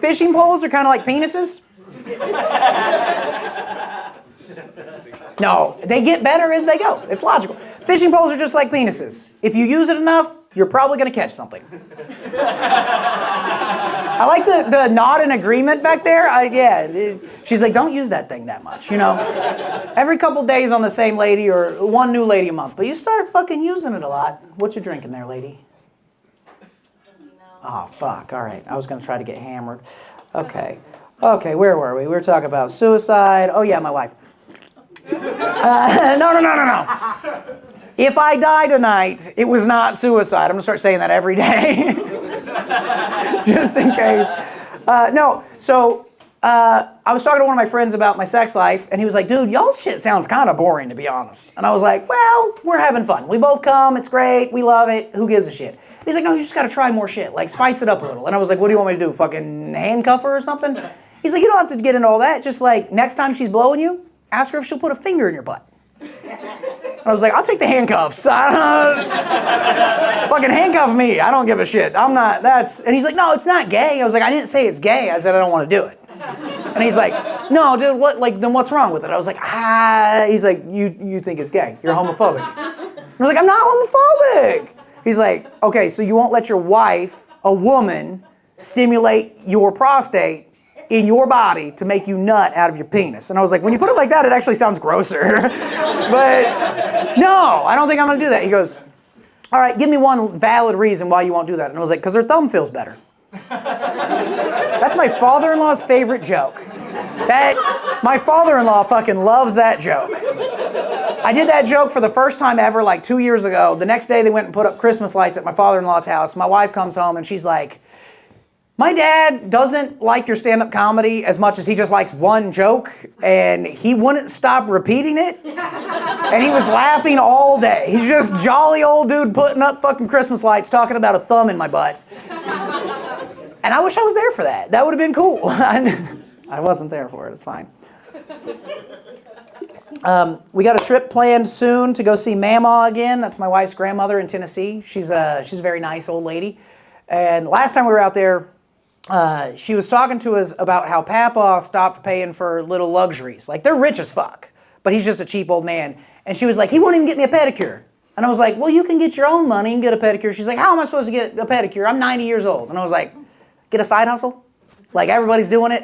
Fishing poles are kind of like penises. No, they get better as they go. It's logical. Fishing poles are just like penises. If you use it enough, you're probably going to catch something. I like the nod in agreement back there. She's like, don't use that thing that much, you know. Every couple days on the same lady or one new lady a month. But you start fucking using it a lot. What you drinking there, lady? Oh, fuck. All right. I was going to try to get hammered. Okay, where were we? We were talking about suicide. Oh, yeah, my wife. No. If I die tonight, it was not suicide. I'm going to start saying that every day. Just in case. I was talking to one of my friends about my sex life, and he was like, dude, y'all's shit sounds kind of boring, to be honest. And I was like, well, we're having fun. We both come. It's great. We love it. Who gives a shit? He's like, no, you just got to try more shit. Like, spice it up a little. And I was like, what do you want me to do? Fucking handcuff her or something? He's like, you don't have to get into all that. Just like, next time she's blowing you, ask her if she'll put a finger in your butt. I was like, I'll take the handcuffs. Fucking handcuff me. I don't give a shit. I'm not, And he's like, no, it's not gay. I was like, I didn't say it's gay. I said I don't want to do it. And he's like, no, dude, what? Like, then what's wrong with it? I was like, He's like, you think it's gay. You're homophobic. I was like, I'm not homophobic. He's like, okay, so you won't let your wife, a woman, stimulate your prostate in your body to make you nut out of your penis. And I was like, when you put it like that, it actually sounds grosser. But no, I don't think I'm going to do that. He goes, all right, give me one valid reason why you won't do that. And I was like, because her thumb feels better. That's my father-in-law's favorite joke. My father-in-law fucking loves that joke. I did that joke for the first time ever like 2 years ago. The next day they went and put up Christmas lights at my father-in-law's house. My wife comes home and she's like, my dad doesn't like your stand-up comedy as much as he just likes one joke, and he wouldn't stop repeating it, and he was laughing all day. He's just jolly old dude putting up fucking Christmas lights talking about a thumb in my butt. And I wish I was there for that. That would have been cool. I wasn't there for it. It's fine. We got a trip planned soon to go see Mama again. That's my wife's grandmother in Tennessee. She's a very nice old lady. And last time we were out there, she was talking to us about how Papa stopped paying for little luxuries. Like, they're rich as fuck, but he's just a cheap old man. And she was like, he won't even get me a pedicure. And I was like, well, you can get your own money and get a pedicure. She's like, how am I supposed to get a pedicure? I'm 90 years old. And I was like, get a side hustle? Like, everybody's doing it.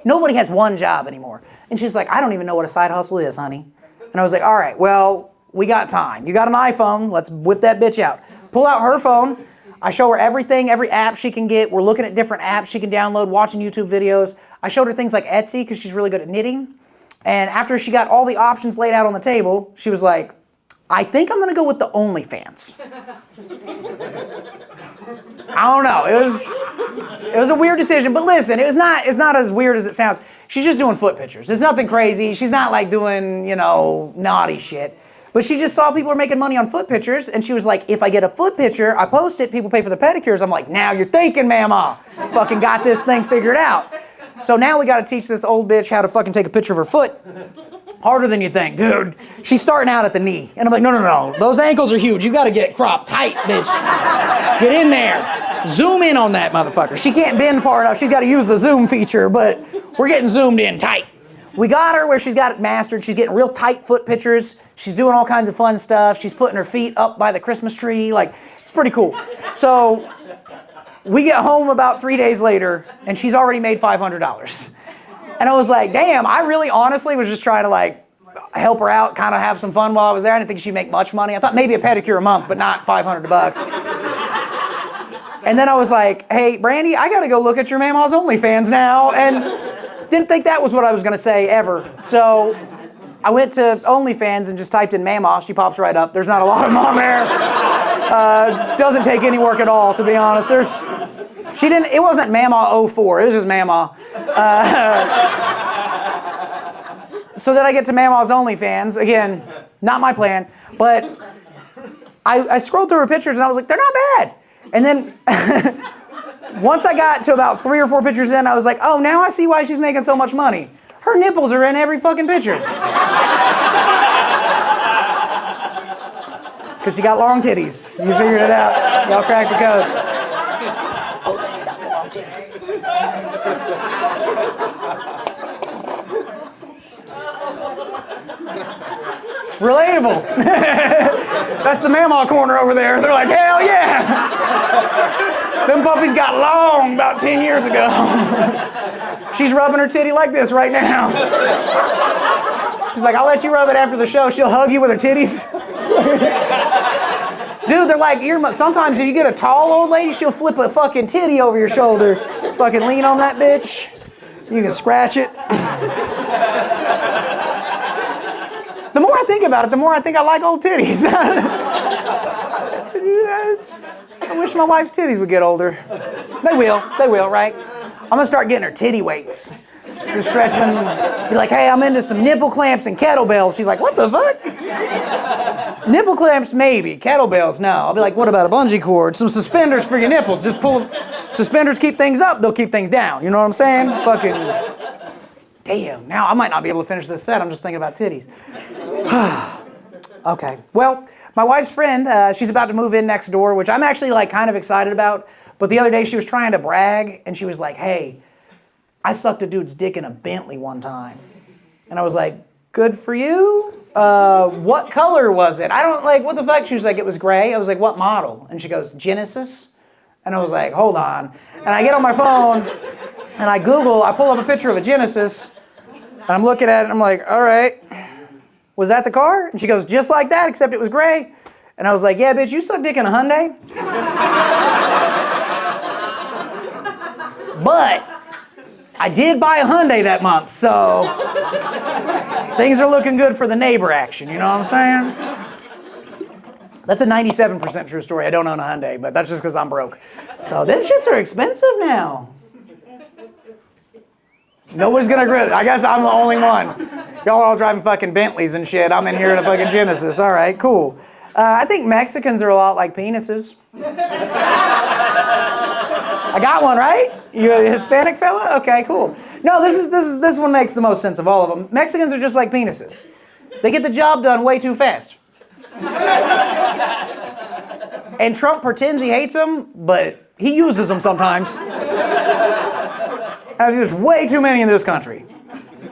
Nobody has one job anymore. And she's like, I don't even know what a side hustle is, honey. And I was like, all right, well, we got time. You got an iPhone. Let's whip that bitch out. Pull out her phone. I show her everything, every app she can get. We're looking at different apps she can download, watching YouTube videos. I showed her things like Etsy because she's really good at knitting. And after she got all the options laid out on the table, she was like, I think I'm going to go with the OnlyFans. I don't know. It was a weird decision. But listen, it's not as weird as it sounds. She's just doing foot pictures. It's nothing crazy. She's not like doing, naughty shit. But she just saw people are making money on foot pictures, and she was like, if I get a foot picture, I post it, people pay for the pedicures. I'm like, now you're thinking, Mama. Fucking got this thing figured out. So now we got to teach this old bitch how to fucking take a picture of her foot. Harder than you think, dude. She's starting out at the knee. And I'm like, no. Those ankles are huge. You got to get cropped tight, bitch. Get in there. Zoom in on that motherfucker. She can't bend far enough. She's got to use the zoom feature, but we're getting zoomed in tight. We got her where she's got it mastered. She's getting real tight foot pictures. She's doing all kinds of fun stuff. She's putting her feet up by the Christmas tree. Like, it's pretty cool. So we get home about 3 days later, and she's already made $500. And I was like, damn, I really honestly was just trying to like help her out, kind of have some fun while I was there. I didn't think she'd make much money. I thought maybe a pedicure a month, but not $500. And then I was like, hey, Brandy, I got to go look at your Mama's OnlyFans now. And didn't think that was what I was going to say ever. So I went to OnlyFans and just typed in Mama. She pops right up. There's not a lot of them on there. Doesn't take any work at all, to be honest. It wasn't Mama 04. It was just Mama. So then I get to Mama's OnlyFans. Again, not my plan. But I scrolled through her pictures and I was like, they're not bad. And then once I got to about 3 or 4 pictures in, I was like, oh, now I see why she's making so much money. Her nipples are in every fucking picture. Because she got long titties. You figured it out. Y'all cracked the code. Oh, ladies got long titties. Relatable. That's the mamaw corner over there. They're like, hell yeah. Them puppies got long about 10 years ago. She's rubbing her titty like this right now. She's like, I'll let you rub it after the show. She'll hug you with her titties. Dude, they're like earmuffs. Sometimes if you get a tall old lady, she'll flip a fucking titty over your shoulder. Fucking lean on that bitch. You can scratch it. The more I think about it, the more I think I like old titties. I wish my wife's titties would get older. They will, right? I'm gonna start getting her titty weights. Just stretching them. Be like, hey, I'm into some nipple clamps and kettlebells. She's like, what the fuck? Nipple clamps, maybe. Kettlebells, no. I'll be like, what about a bungee cord? Some suspenders for your nipples. Just pull. Suspenders keep things up, they'll keep things down. You know what I'm saying? Fucking. Damn, now I might not be able to finish this set. I'm just thinking about titties. Okay, well, my wife's friend, she's about to move in next door, which I'm actually like kind of excited about. But the other day she was trying to brag, and she was like, hey, I sucked a dude's dick in a Bentley one time. And I was like, good for you? What color was it? I don't like, what the fuck? She was like, it was gray. I was like, what model? And she goes, Genesis. And I was like, hold on. And I get on my phone, and I pull up a picture of a Genesis, and I'm looking at it, and I'm like, all right, was that the car? And she goes, just like that, except it was gray. And I was like, yeah, bitch, you suck dick in a Hyundai? But I did buy a Hyundai that month, so things are looking good for the neighbor action, you know what I'm saying? That's a 97% true story. I don't own a Hyundai, but that's just because I'm broke. So them shits are expensive now. Nobody's gonna agree. I guess I'm the only one. Y'all are all driving fucking Bentleys and shit. I'm in here in a fucking Genesis. All right, cool. I think Mexicans are a lot like penises. I got one, right? You a Hispanic fella? Okay, cool. No, this one makes the most sense of all of them. Mexicans are just like penises. They get the job done way too fast. And Trump pretends he hates them, but he uses them sometimes. I think there's way too many in this country.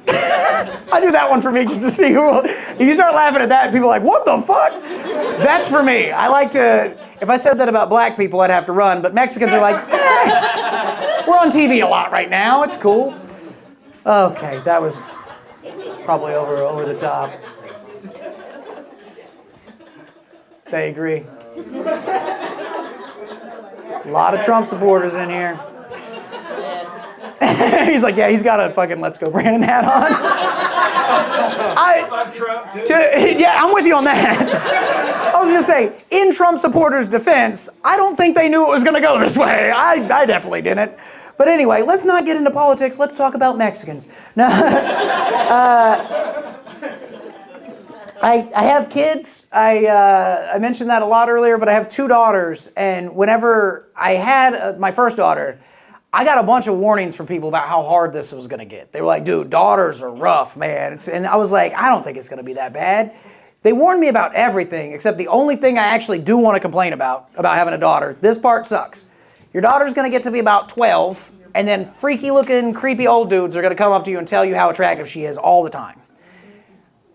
I do that one for me just to see who. If you start laughing at that, people are like, what the fuck? That's for me. I like to, if I said that about black people, I'd have to run, but Mexicans are like, we're on TV a lot right now, it's cool. Okay, that was probably over the top. They agree. A lot of Trump supporters in here. He's like, yeah, he's got a fucking Let's Go Brandon hat on. Yeah, I'm with you on that. I was going to say, in Trump supporters' defense, I don't think they knew it was going to go this way. I definitely didn't. But anyway, let's not get into politics. Let's talk about Mexicans. No. I have kids. I mentioned that a lot earlier, but I have 2 daughters. And whenever I had my first daughter, I got a bunch of warnings from people about how hard this was going to get. They were like, dude, daughters are rough, man. And I was like, I don't think it's going to be that bad. They warned me about everything, except the only thing I actually do want to complain about having a daughter. This part sucks. Your daughter's going to get to be about 12, and then freaky-looking, creepy old dudes are going to come up to you and tell you how attractive she is all the time.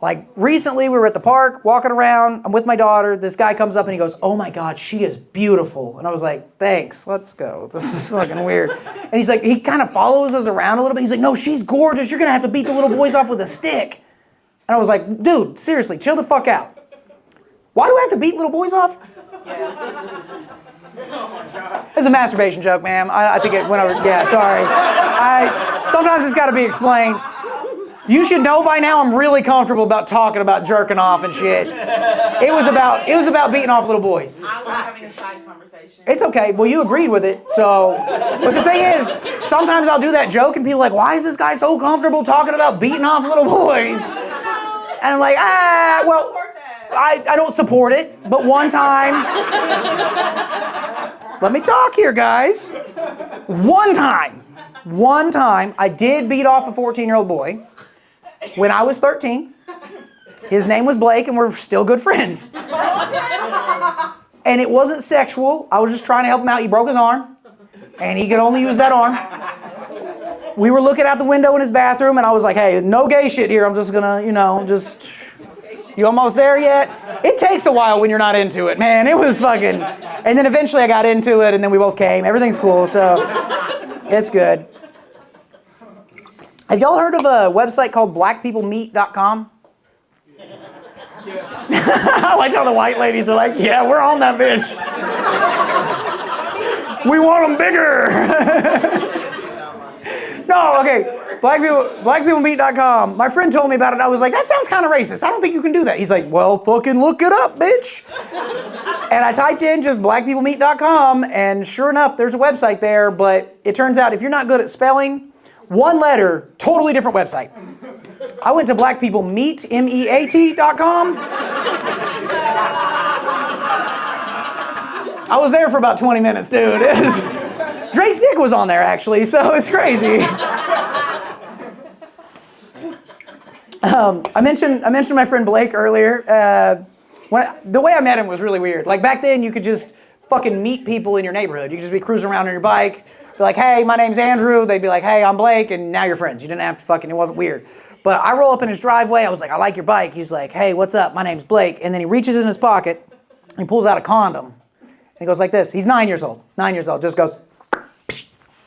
Like, recently we were at the park, walking around, I'm with my daughter, this guy comes up and he goes, oh my God, she is beautiful. And I was like, thanks, let's go. This is fucking weird. And he's like, he kind of follows us around a little bit. He's like, no, she's gorgeous. You're going to have to beat the little boys off with a stick. And I was like, dude, seriously, chill the fuck out. Why do I have to beat little boys off? It's a masturbation joke, ma'am. I think it went over, yeah, sorry. Sometimes it's got to be explained. You should know by now I'm really comfortable about talking about jerking off and shit. It was about beating off little boys. I was having a side conversation. It's okay. Well, you agreed with it, so. But the thing is, sometimes I'll do that joke and people are like, why is this guy so comfortable talking about beating off little boys? And I'm like, well, I don't support it, but one time. Let me talk here, guys. One time, I did beat off a 14-year-old boy. When I was 13, his name was Blake, and we're still good friends. And it wasn't sexual. I was just trying to help him out. He broke his arm, and he could only use that arm. we were looking out the window in his bathroom, and I was like, hey, no gay shit here. I'm just gonna, you almost there yet? It takes a while when you're not into it, man. It was fucking, and then eventually I got into it, and then we both came. Everything's cool, so it's good. Have y'all heard of a website called blackpeoplemeet.com? I like how the white ladies are like, yeah, we're on that bitch. We want them bigger. No, okay. Blackpeoplemeet.com. My friend told me about it. I was like, that sounds kind of racist. I don't think you can do that. He's like, well, fucking look it up, bitch. And I typed in just blackpeoplemeet.com, and sure enough, there's a website there, but it turns out if you're not good at spelling, one letter, totally different website. I went to blackpeoplemeet, MEAT.com. I was there for about 20 minutes, dude. Drake's dick was on there, actually, so it's crazy. I mentioned my friend Blake earlier. The way I met him was really weird. Like, back then, you could just fucking meet people in your neighborhood. You could just be cruising around on your bike, be like, hey, my name's Andrew. They'd be like, hey, I'm Blake, and now you're friends. You didn't have to fucking, it wasn't weird. But I roll up in his driveway. I was like, I like your bike. He's like, hey, what's up? My name's Blake. And then he reaches in his pocket, and he pulls out a condom. And he goes like this. He's 9 years old. 9 years old. Just goes,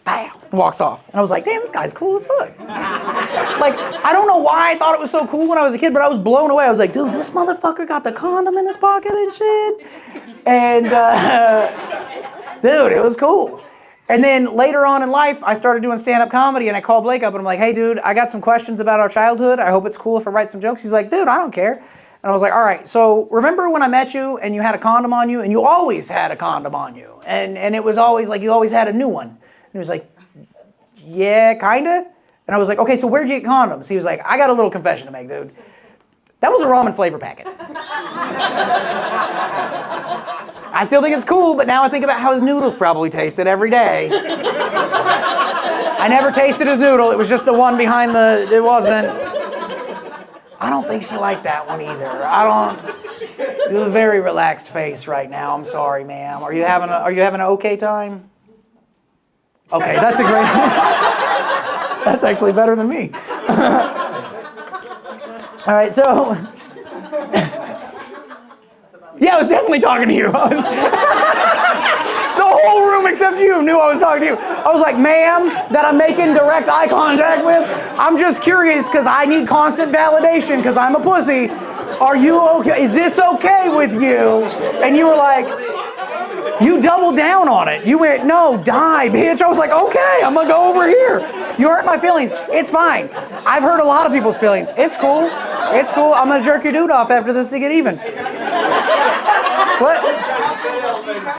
bam, and walks off. And I was like, damn, this guy's cool as fuck. Like, I don't know why I thought it was so cool when I was a kid, but I was blown away. I was like, dude, this motherfucker got the condom in his pocket and shit. And, dude, it was cool. And then later on in life, I started doing stand-up comedy, and I called Blake up, and I'm like, hey, dude, I got some questions about our childhood. I hope it's cool if I write some jokes. He's like, dude, I don't care. And I was like, all right, so remember when I met you, and you had a condom on you, and you always had a condom on you, and it was always like you always had a new one. And he was like, yeah, kinda. And I was like, okay, so where'd you get condoms? He was like, I got a little confession to make, dude. That was a ramen flavor packet. I still think it's cool, but now I think about how his noodles probably tasted every day. I never tasted his noodle. It was just the one behind it wasn't. I don't think she liked that one either. You have a very relaxed face right now. I'm sorry, ma'am. Are you having an okay time? Okay, that's a great. That's actually better than me. All right, so. Yeah, I was definitely talking to you. The whole room except you knew I was talking to you. I was like, ma'am, that I'm making direct eye contact with, I'm just curious because I need constant validation because I'm a pussy. Are you okay? Is this okay with you? And you were like, you doubled down on it. You went, no, die, bitch. I was like, okay, I'm going to go over here. You hurt my feelings. It's fine. I've hurt a lot of people's feelings. It's cool. It's cool. I'm going to jerk your dude off after this to get even. What?